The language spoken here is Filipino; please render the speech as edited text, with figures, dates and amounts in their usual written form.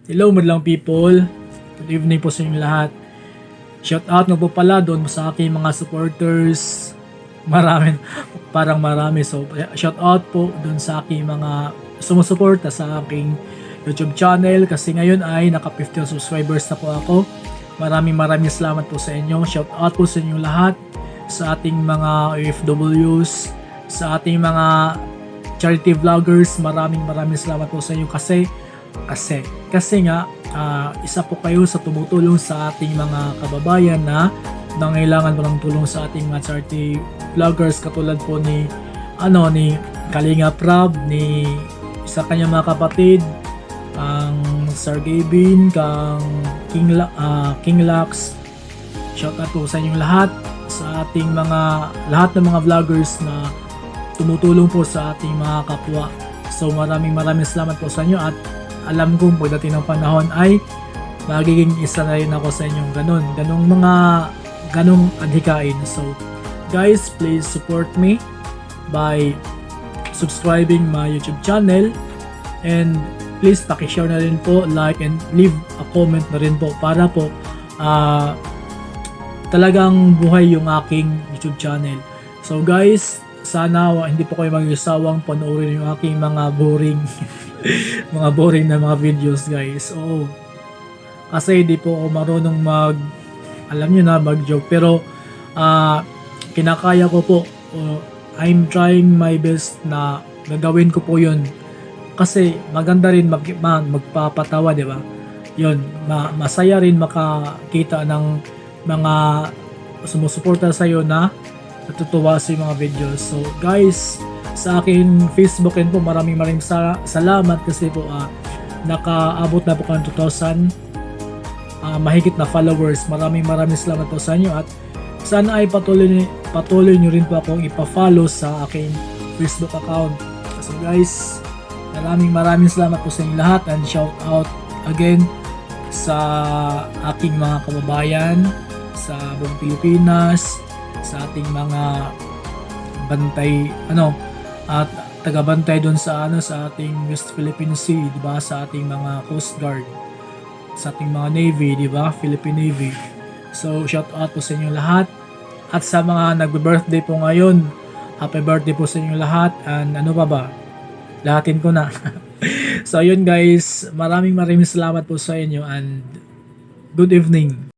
Hello madlang people. Good evening po sa inyo lahat. Shout out nga po pala doon sa aking mga supporters. Marami. So shout out po doon sa aking mga sumusuporta sa aking YouTube channel kasi ngayon ay naka 50 subscribers na po ako. Maraming salamat po sa inyo. Shout out po sa inyo lahat, sa ating mga OFWs, sa ating mga charity vloggers. Maraming salamat po sa inyo kasi nga isa po kayo sa tumutulong sa ating mga kababayan na nangailangan po ng tulong sa ating mga charity vloggers katulad po ni Kalinga Prab, ni isa kanyang mga kapatid, ang Sir Gavin, kang King Lux. Shout out po sa inyong lahat, sa ating lahat ng mga vloggers na tumutulong po sa ating mga kapwa. So maraming salamat po sa inyo at alam kong pagdating ng panahon ay magiging isa na rin ako sa inyong ganong adhikain. So guys, please support me by subscribing my YouTube channel, and please paki-share na rin po, like, and leave a comment na rin po para po talagang buhay yung aking YouTube channel. So guys, sana hindi po kayo mag-isawang panoorin yung aking mga boring na mga videos guys. Oo. Kasi di po ako marunong mag-joke, pero kinakaya ko po. I'm trying my best na gagawin ko po yun. Kasi maganda rin magpapatawa, di ba? Yun, masaya rin makakita ng mga sumusuporta sa iyo na natutuwa sa mga videos. So guys, sa akin Facebook po maraming salamat kasi po nakaabot na po ng 2,000 mahigit na followers. Maraming salamat po sa inyo at sana ay patuloy nyo rin po akong ipa-follow sa aking Facebook account. So guys, maraming salamat po sa inyo lahat, and shout out again sa aking mga kababayan sa buong Pilipinas, sa ating mga bantay at tagabantay doon sa ating West Philippine Sea, di ba? Sa ating mga Coast Guard, sa ating mga Navy, di ba? Philippine Navy. So shout out po sa inyo lahat, at sa mga nagbe-birthday po ngayon, happy birthday po sa inyo lahat, and lahatin ko na. So yun guys, maraming salamat po sa inyo, and good evening.